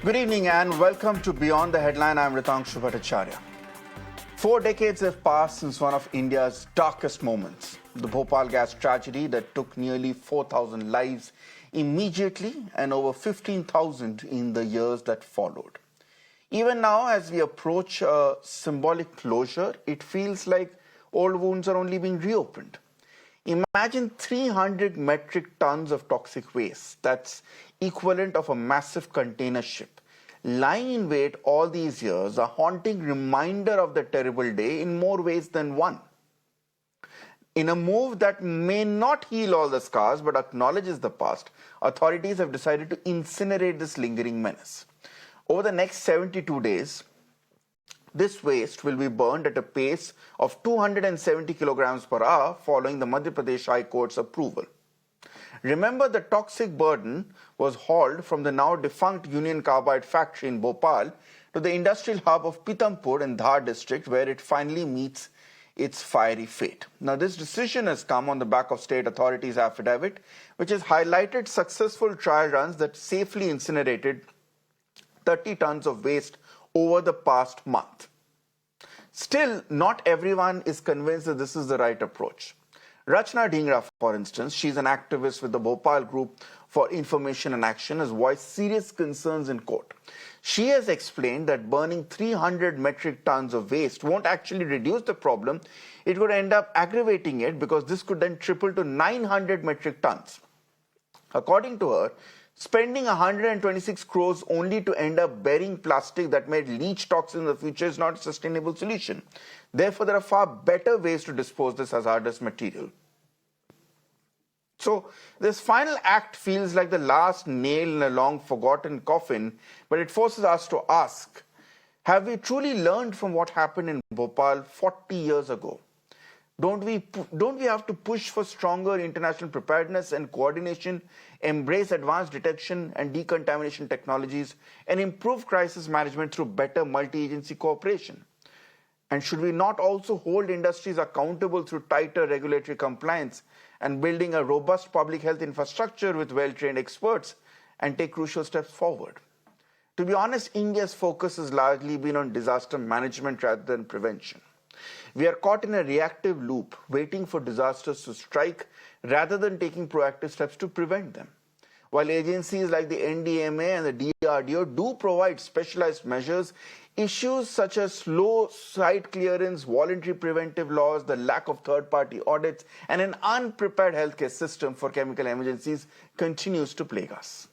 Good evening and welcome to Beyond the Headline. I'm Ritangshu Bhattacharya. 4 decades have passed since one of India's darkest moments, the Bhopal gas tragedy that took nearly 4,000 lives immediately and over 15,000 in the years that followed. Even now, as we approach a symbolic closure, it feels like old wounds are only being reopened. Imagine 300 metric tons of toxic waste, that's equivalent of a massive container ship, lying in wait all these years, a haunting reminder of the terrible day in more ways than one. In a move that may not heal all the scars but acknowledges the past, authorities have decided to incinerate this lingering menace. Over the next 72 days, this waste will be burned at a pace of 270 kilograms per hour following the Madhya Pradesh High Court's approval. Remember, the toxic burden was hauled from the now defunct Union Carbide factory in Bhopal to the industrial hub of Pitampura in Dhar district, where it finally meets its fiery fate. Now, this decision has come on the back of state authorities' affidavit, which has highlighted successful trial runs that safely incinerated 30 tons of waste over the past month. Still, not everyone is convinced that this is the right approach. Rachna Dhingra, for instance, she's an activist with the Bhopal Group for Information and Action, has voiced serious concerns in court. She has explained that burning 300 metric tons of waste won't actually reduce the problem. It could end up aggravating it because this could then triple to 900 metric tons. According to her, spending 126 crores only to end up burying plastic that may leach toxins in the future is not a sustainable solution. Therefore, there are far better ways to dispose this hazardous material. So, this final act feels like the last nail in a long forgotten coffin, but it forces us to ask, have we truly learned from what happened in Bhopal 40 years ago? Don't we have to push for stronger international preparedness and coordination, embrace advanced detection and decontamination technologies, and improve crisis management through better multi-agency cooperation? And should we not also hold industries accountable through tighter regulatory compliance and building a robust public health infrastructure with well-trained experts and take crucial steps forward? To be honest, India's focus has largely been on disaster management rather than prevention. We are caught in a reactive loop, waiting for disasters to strike rather than taking proactive steps to prevent them. While agencies like the NDMA and the DRDO do provide specialized measures, issues such as slow site clearance, voluntary preventive laws, the lack of third-party audits, and an unprepared healthcare system for chemical emergencies continues to plague us.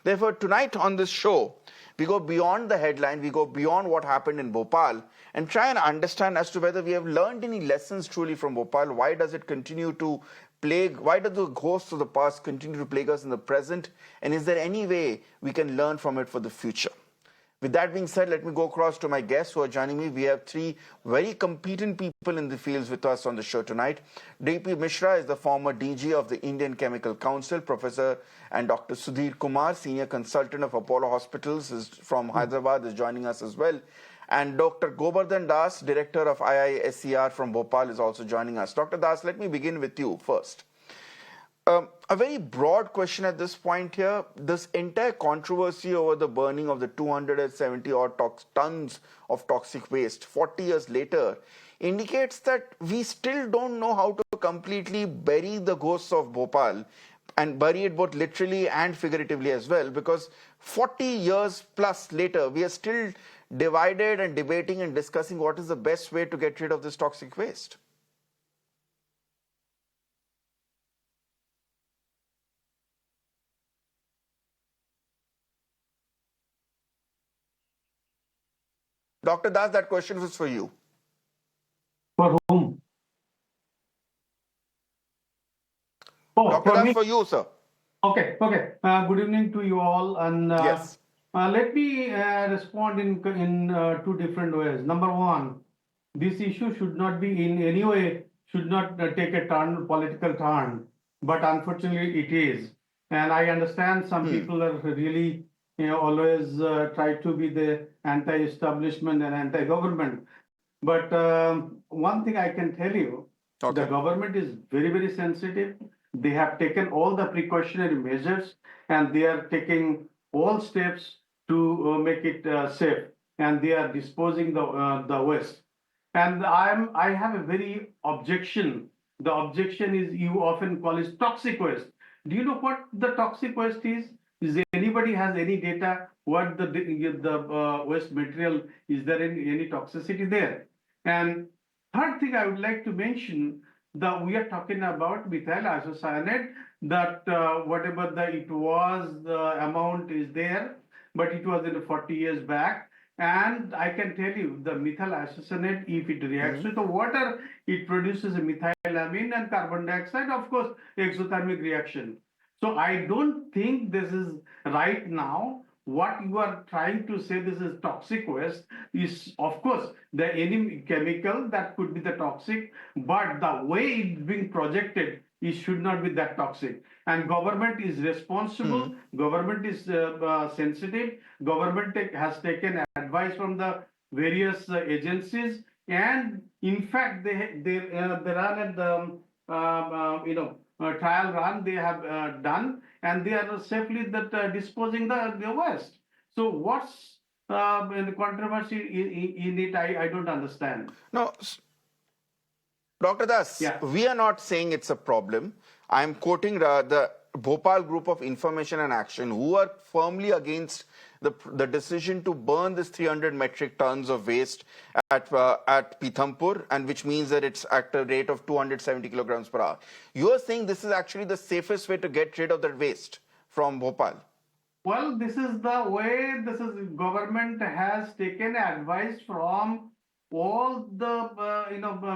Therefore, tonight on this show, we go beyond the headline, we go beyond what happened in Bhopal and try and understand as to whether we have learned any lessons truly from Bhopal. Why does it continue to plague? Why do the ghosts of the past continue to plague us in the present? And is there any way we can learn from it for the future? With that being said, let me go across to my guests who are joining me. We have three very competent people in the fields with us on the show tonight. D.P. Mishra is the former DG of the Indian Chemical Council. Professor and Dr. Sudhir Kumar, Senior Consultant of Apollo Hospitals is from Hyderabad, is joining us as well. And Dr. Gobardhan Das, Director of IISER from Bhopal, is also joining us. Dr. Das, let me begin with you first. A very broad question at this point here. This entire controversy over the burning of the 270 odd tons of toxic waste 40 years later indicates that we still don't know how to completely bury the ghosts of Bhopal and bury it both literally and figuratively as well, because 40 years plus later, we are still divided and debating and discussing what is the best way to get rid of this toxic waste. Dr. Das, that question was for you. For whom? Oh, Dr. Das, me? For you, sir. Okay. Good evening to you all. And yes. Let me respond in two different ways. Number one, this issue should not be in any way, should not take a political turn, but unfortunately it is. And I understand some people are really always try to be the anti-establishment and anti-government. But one thing I can tell you, the government is very, very sensitive. They have taken all the precautionary measures and they are taking all steps to make it safe, and they are disposing the waste. And I have a very objection. The objection is you often call it toxic waste. Do you know what the toxic waste is? Is anybody has any data what the waste material, is there any toxicity there? And third thing I would like to mention, that we are talking about methyl isocyanate, that whatever the it was, the amount is there, but it was in 40 years back. And I can tell you the methyl isocyanate, if it reacts with the water, it produces a methylamine and carbon dioxide, of course, exothermic reaction. So I don't think this is right now. What you are trying to say, this is toxic waste, is of course the any chemical that could be the toxic, but the way it's being projected, it should not be that toxic. And government is responsible, government is sensitive, government has taken advice from the various agencies, and in fact they run at the trial run they have done, and they are safely that disposing the waste. So what's the controversy in it? I don't understand. No, Dr. Das, Yeah. we are not saying it's a problem. I'm quoting the Bhopal Group of Information and Action, who are firmly against the decision to burn this 300 metric tons of waste at Pitampura, and which means that it's at a rate of 270 kilograms per hour. You are saying this is actually the safest way to get rid of that waste from Bhopal. Well, this is the way. This is government has taken advice from all the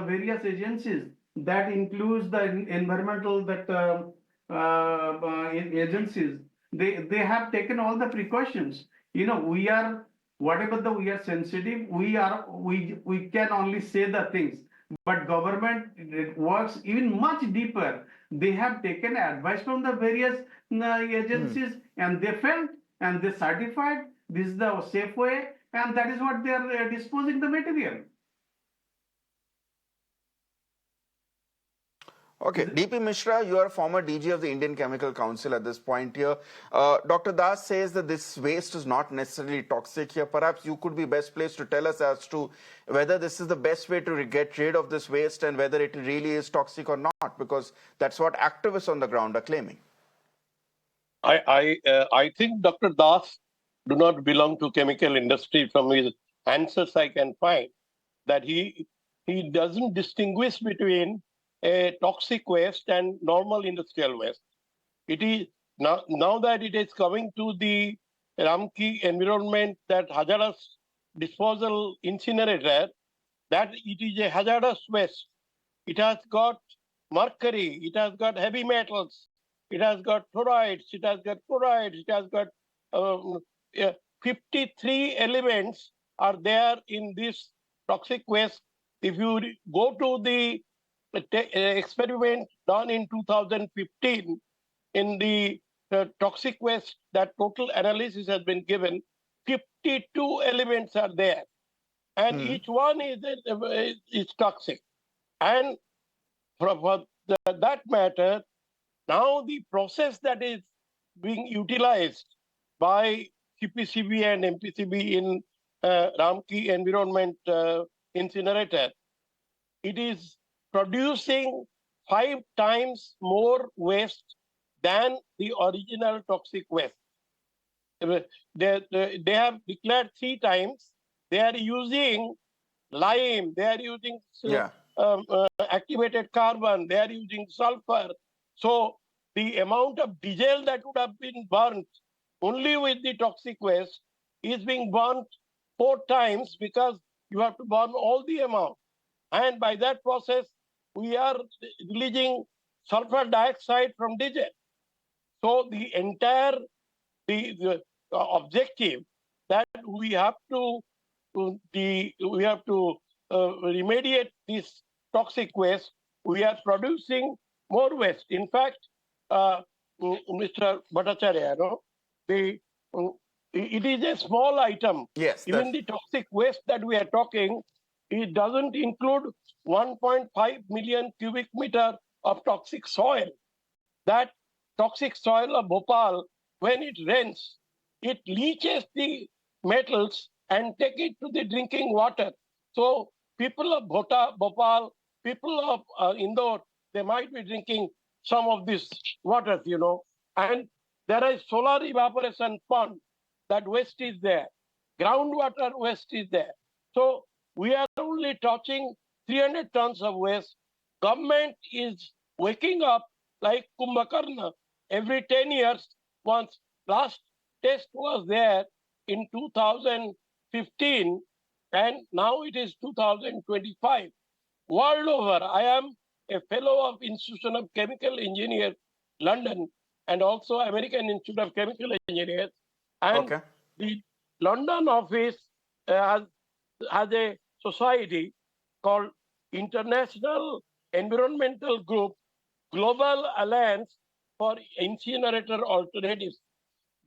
various agencies. That includes the environmental agencies. They have taken all the precautions. We are whatever we are sensitive. We can only say the things, but government works even much deeper. They have taken advice from the various agencies, and they felt and they certified this is the safe way, and that is what they are disposing the material. Okay, DP Mishra, you are a former DG of the Indian Chemical Council at this point here. Dr. Das says that this waste is not necessarily toxic here. Perhaps you could be best placed to tell us as to whether this is the best way to get rid of this waste and whether it really is toxic or not, because that's what activists on the ground are claiming. I think Dr. Das do not belong to chemical industry. From his answers, I can find that he doesn't distinguish between a toxic waste and normal industrial waste. It is now that it is coming to the Ramki environment, that hazardous disposal incinerator, that it is a hazardous waste. It has got mercury, it has got heavy metals, it has got fluorides, it has got chlorides, it has got 53 elements are there in this toxic waste. If you go to the experiment done in 2015 in the toxic waste, that total analysis has been given, 52 elements are there, and each one is toxic. And for that matter, now the process that is being utilized by CPCB and MPCB in Ramki environment incinerator, it is producing 5 times more waste than the original toxic waste. They have declared 3 times. They are using lime, they are using activated carbon, they are using sulfur. So the amount of diesel that would have been burnt only with the toxic waste is being burnt 4 times, because you have to burn all the amount. And by that process, we are releasing sulfur dioxide from diesel. So the entire the objective that we have to remediate this toxic waste, we are producing more waste. In fact, Mr. Bhattacharya, it is a small item. Yes. Even the toxic waste that we are talking, it doesn't include 1.5 million cubic meter of toxic soil. That toxic soil of Bhopal, when it rains, it leaches the metals and take it to the drinking water. So people of Bhopal, people of Indore, they might be drinking some of this waters, and there is solar evaporation pond, that waste is there. Groundwater waste is there. So we are only touching 300 tons of waste. Government is waking up like Kumbhakarna every 10 years once. Last test was there in 2015 and now it is 2025. World over, I am a fellow of Institution of Chemical Engineers, London, and also American Institute of Chemical Engineers. And Okay. the London office has a society called International Environmental Group Global Alliance for Incinerator Alternatives.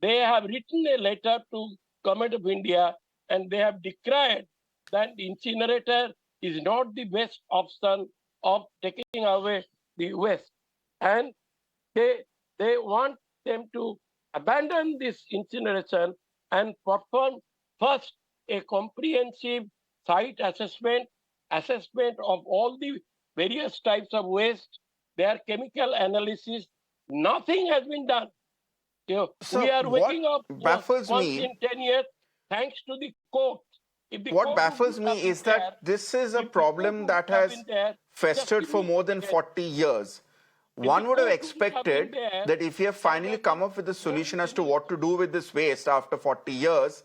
They have written a letter to Government of India and they have declared that incinerator is not the best option of taking away the waste. And they want them to abandon this incineration and perform first a comprehensive site assessment of all the various types of waste, their chemical analysis. Nothing has been done. We So are what waking up baffles once me, in 10 years thanks to the court. If the what court would baffles have me been is there, that this is a if the court problem would that have been has there, just festered give for me more a than second. 40 years. If the One would have court would have been expected there, that if you have there finally were come up with a solution as to what to do with this waste after 40 years,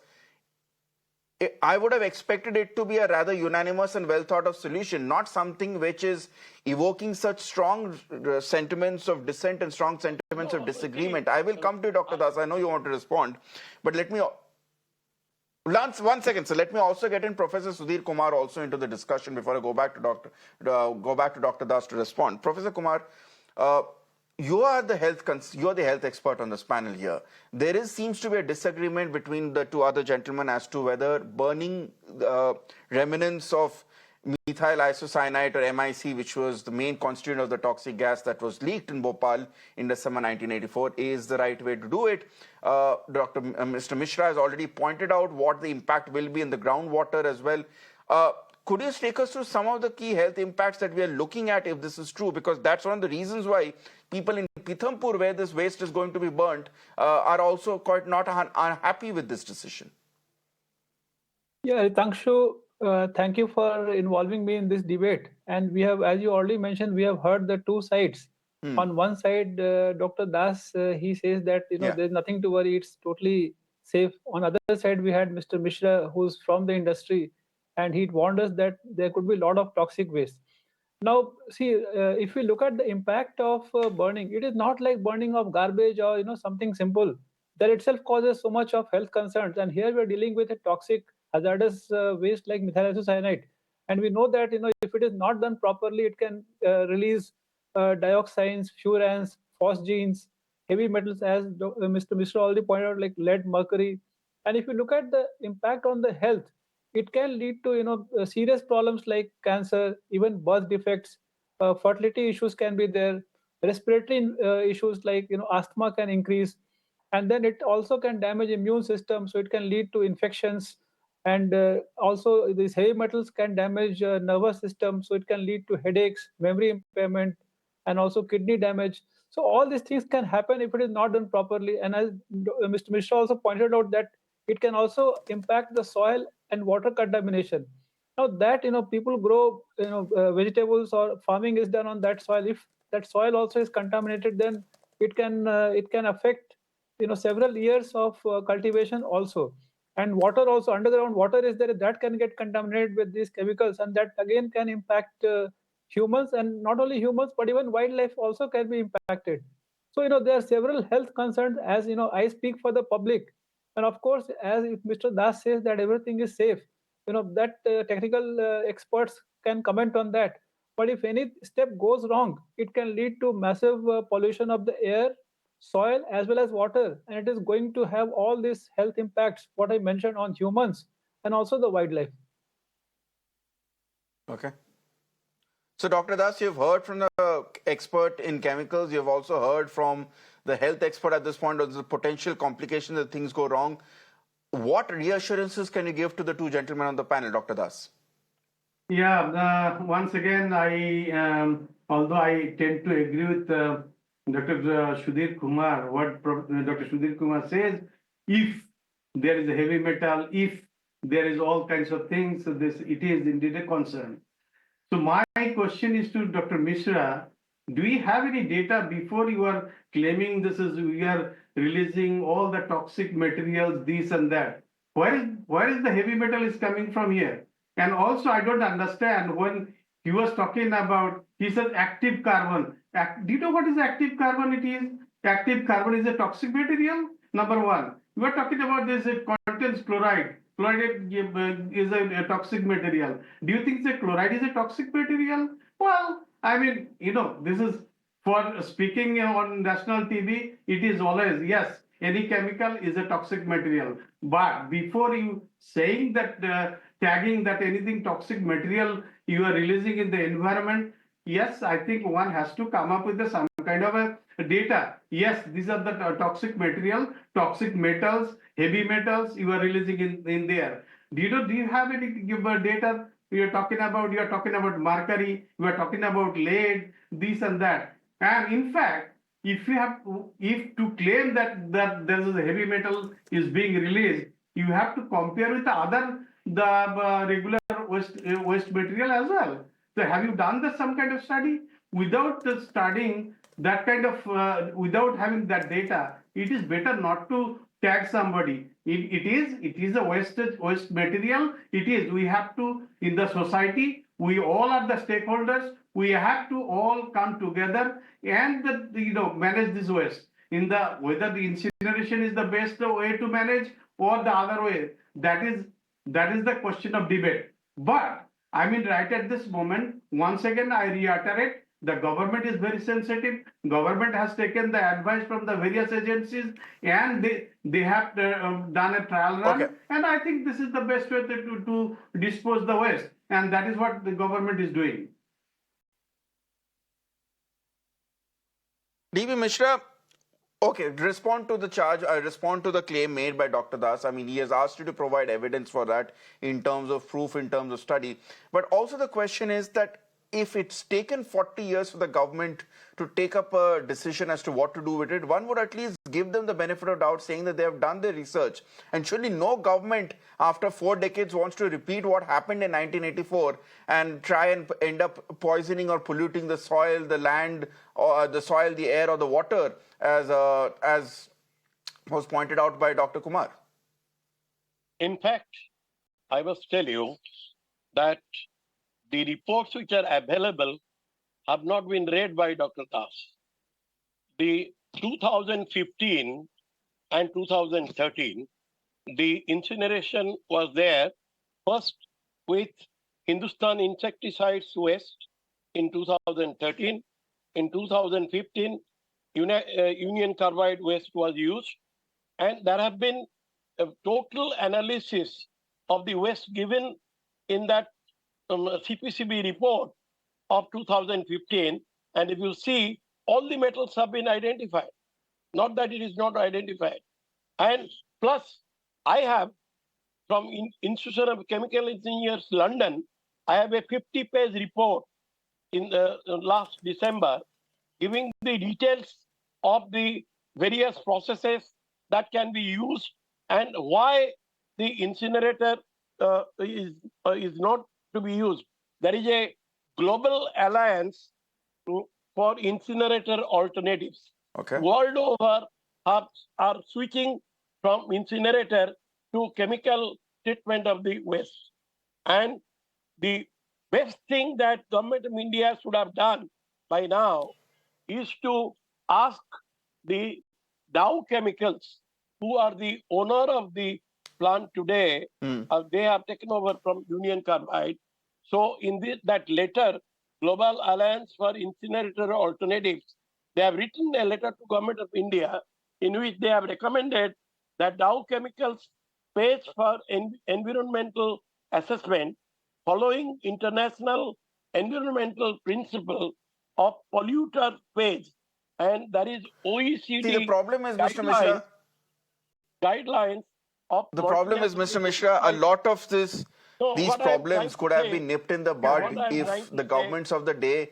I would have expected it to be a rather unanimous and well thought of solution, not something which is evoking such strong sentiments of dissent and strong sentiments of disagreement. I will come to you, Dr. Das. I know you want to respond, but let me. Lance, 1 second. So let me also get in Professor Sudhir Kumar also into the discussion before I go back to Dr. Das to respond. Professor Kumar, you are the health expert on this panel here. There seems to be a disagreement between the two other gentlemen as to whether burning remnants of methyl isocyanate or MIC, which was the main constituent of the toxic gas that was leaked in Bhopal in December 1984, is the right way to do it. Mr. Mishra has already pointed out what the impact will be in the groundwater as well. Could you take us through some of the key health impacts that we are looking at if this is true? Because that's one of the reasons why people in Pitampura, where this waste is going to be burnt, are also quite not unhappy with this decision. Yeah, Ritangshu, thank you for involving me in this debate. And we have, as you already mentioned, we have heard the two sides. On one side, Dr. Das, he says that there's nothing to worry; it's totally safe. On the other side, we had Mr. Mishra, who's from the industry, and he warned us that there could be a lot of toxic waste. Now, see, if we look at the impact of burning, it is not like burning of garbage or something simple. That itself causes so much of health concerns, and here we are dealing with a toxic, hazardous waste like methyl isocyanate, and we know that if it is not done properly, it can release dioxins, furans, phosgenes, heavy metals, as Mr. Mishra already pointed out, like lead, mercury. And if you look at the impact on the health, it can lead to serious problems like cancer, even birth defects, fertility issues can be there, respiratory issues like asthma can increase, and then it also can damage immune system, so it can lead to infections, and also these heavy metals can damage nervous system, so it can lead to headaches, memory impairment, and also kidney damage. So all these things can happen if it is not done properly. And as Mr. Mishra also pointed out, that it can also impact the soil and water contamination. Now that people grow vegetables or farming is done on that soil. If that soil also is contaminated, then it can affect several years of cultivation also. And water also, underground water is there, that can get contaminated with these chemicals, and that again can impact humans, and not only humans but even wildlife also can be impacted. So there are several health concerns, as I speak for the public. And of course, as if Mr. Das says that everything is safe, that technical experts can comment on that. But if any step goes wrong, it can lead to massive pollution of the air, soil, as well as water, and it is going to have all these health impacts what I mentioned on humans and also the wildlife. Okay. So, Dr. Das, you've heard from the expert in chemicals. You've also heard from the health expert at this point, or the potential complications that things go wrong. What reassurances can you give to the two gentlemen on the panel, Dr. Das? Yeah, once again, although I tend to agree with Dr. Sudhir Kumar, what Dr. Sudhir Kumar says, if there is a heavy metal, if there is all kinds of things, so it is indeed a concern. So my question is to Dr. Mishra, do we have any data before you are claiming we are releasing all the toxic materials, this and that? Where is the heavy metal is coming from here? And also, I don't understand when he was talking about, he said active carbon. Do you know what is active carbon it is? Active carbon is a toxic material, number one. You are talking about this, it contains chloride. Chloride is a toxic material. Do you think the chloride is a toxic material? Well, I mean, this is for speaking on national TV, it is always, yes, any chemical is a toxic material. But before you saying that, tagging that anything toxic material you are releasing in the environment, yes, I think one has to come up with some kind of a data. Yes, these are the toxic material, toxic metals, heavy metals you are releasing in there. Do you have any data? You are talking about mercury, you are talking about lead, this and that. And in fact, if to claim that there is a heavy metal is being released, you have to compare with the regular waste material as well. So have you done some kind of study? Without studying that kind of, without having that data, it is better not to tag somebody. It is a waste material. We have to, in the society, we all are the stakeholders. We have to all come together and manage this waste. Whether the incineration is the best way to manage or the other way, that is the question of debate. But I mean, right at this moment, once again, I reiterate, the government is very sensitive. Government has taken the advice from the various agencies, and they have done a trial run. Okay. And I think this is the best way to dispose the waste, and that is what the government is doing. DB Mishra, okay, respond to the charge. I respond to the claim made by Dr. Das. I mean, he has asked you to provide evidence for that in terms of proof, in terms of study. But also the question is that if it's taken 40 years for the government to take up a decision as to what to do with it, one would at least give them the benefit of doubt, saying that they have done their research. And surely no government after 4 decades wants to repeat what happened in 1984 and try and end up poisoning or polluting the soil, the land, or the air, or the water, as was pointed out by Dr. Kumar. In fact, I must tell you that the reports which are available have not been read by Dr. Das. The 2015 and 2013, the incineration was there first with Hindustan Insecticides Waste in 2013. In 2015, Union Carbide Waste was used, and there have been a total analysis of the waste given in that CPCB report of 2015, and if you see, all the metals have been identified. Not that it is not identified. And plus, I have from Institute of Chemical Engineers, London, I have a 50-page report in the last December giving the details of the various processes that can be used and why the incinerator is not to be used. There is a global alliance for incinerator alternatives. Okay. World over are switching from incinerator to chemical treatment of the waste. And the best thing that government of India should have done by now is to ask the Dow Chemicals, who are the owner of the plant today, they have taken over from Union Carbide. So in that letter, Global Alliance for Incinerator Alternatives, they have written a letter to Government of India in which they have recommended that Dow Chemicals pays for environmental assessment following international environmental principle of polluter pays. and there is OECD See, the problem is, Mr. Mishra, guidelines of the problem is, Mr. Mishra, a lot of these what I'm problems trying to could have say- been nipped in the what bud I'm trying if to the say- governments of the day,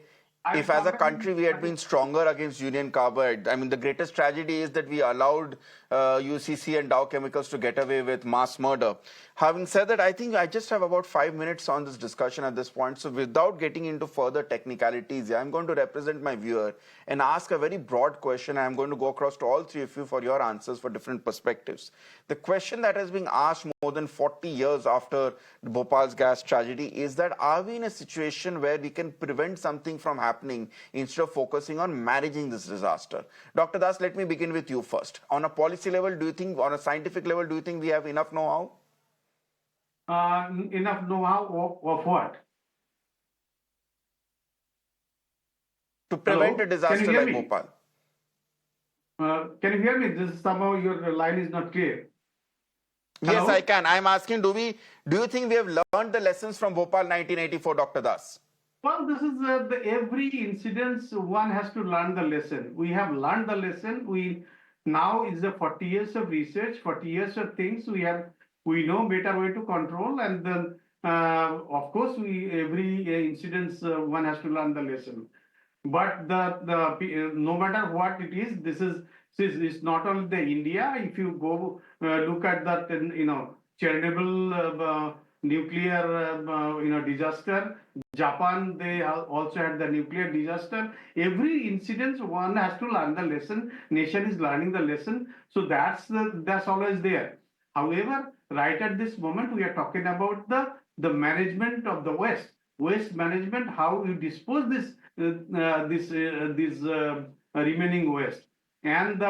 if as a country we had been stronger against Union Carbide. I mean, the greatest tragedy is that we allowed UCC and Dow Chemicals to get away with mass murder. Having said that, I think I just have about 5 minutes on this discussion at this point. So without getting into further technicalities, I'm going to represent my viewer and ask a very broad question. I'm going to go across to all three of you for your answers for different perspectives. The question that has been asked more than 40 years after Bhopal's gas tragedy is that, are we in a situation where we can prevent something from happening instead of focusing on managing this disaster? Dr. Das, let me begin with you first. On a policy level, do you think, on a scientific level, do you think we have enough know-how? Enough know-how of what? To prevent Hello? a disaster Can you hear like me? Bhopal? Can you hear me? This is somehow your line is not clear. Yes, Hello? I can. I'm asking, do you think we have learned the lessons from Bhopal 1984, Dr. Das? Well, this is every incident, one has to learn the lesson. We have learned the lesson. Now is the 40 years of research, 40 years of things. We know better way to control, and then of course every incident one has to learn the lesson. But no matter what it is, this is not only the India. If you go look at that, Chernobyl nuclear disaster, Japan, they also had the nuclear disaster. Every incident, one has to learn the lesson. Nation is learning the lesson, so that's always there. However, right at this moment, we are talking about the management of the waste management, how you dispose this remaining waste, and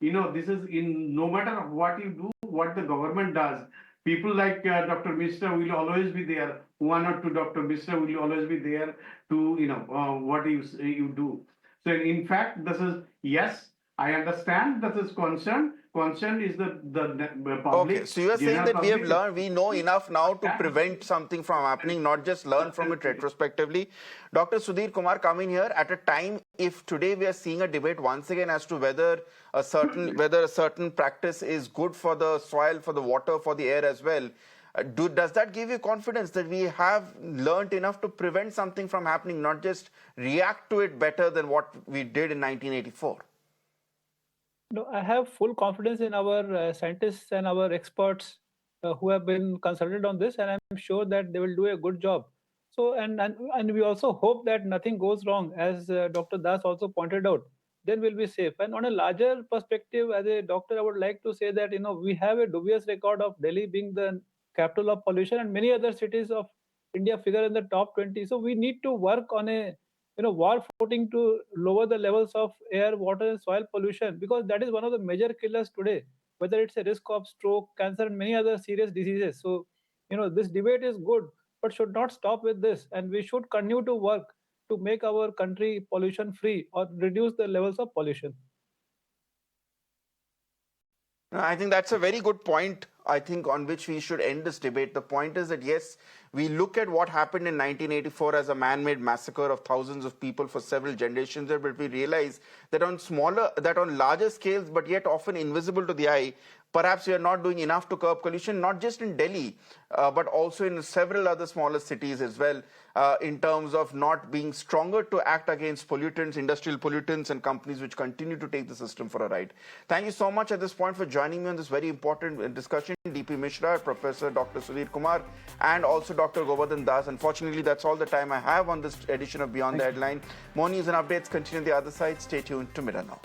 this is in no matter what you do, what the government does. People like Dr. Mishra will always be there. One or two Dr. Mishra will always be there to what you do. So in fact, this is, yes, I understand this is concern. Concern is the public. Okay, so you are saying that we have learned, we know enough now to prevent something from happening, not just learn from it retrospectively. Dr. Sudhir Kumar, coming here at a time, if today we are seeing a debate once again as to whether a certain practice is good for the soil, for the water, for the air as well. Does that give you confidence that we have learned enough to prevent something from happening, not just react to it better than what we did in 1984? No, I have full confidence in our scientists and our experts who have been consulted on this, and I'm sure that they will do a good job. So, and we also hope that nothing goes wrong, as Dr. Das also pointed out. Then we'll be safe. And on a larger perspective, as a doctor, I would like to say that we have a dubious record of Delhi being the capital of pollution, and many other cities of India figure in the top 20. So we need to work on a war footing to lower the levels of air, water, and soil pollution, because that is one of the major killers today, whether it's a risk of stroke, cancer, and many other serious diseases. So, this debate is good, but should not stop with this. And we should continue to work to make our country pollution free or reduce the levels of pollution. I think that's a very good point, I think, on which we should end this debate. The point is that, yes, we look at what happened in 1984 as a man-made massacre of thousands of people for several generations there, but we realize that on larger scales, but yet often invisible to the eye, perhaps we are not doing enough to curb pollution, not just in Delhi, but also in several other smaller cities as well, in terms of not being stronger to act against pollutants, industrial pollutants, and companies which continue to take the system for a ride. Thank you so much at this point for joining me on this very important discussion. DP Mishra, Professor Dr. Sudhir Kumar, and also Dr. Gobardhan Das. Unfortunately, that's all the time I have on this edition of Beyond the Headline. More news and updates continue on the other side. Stay tuned to Mira Now.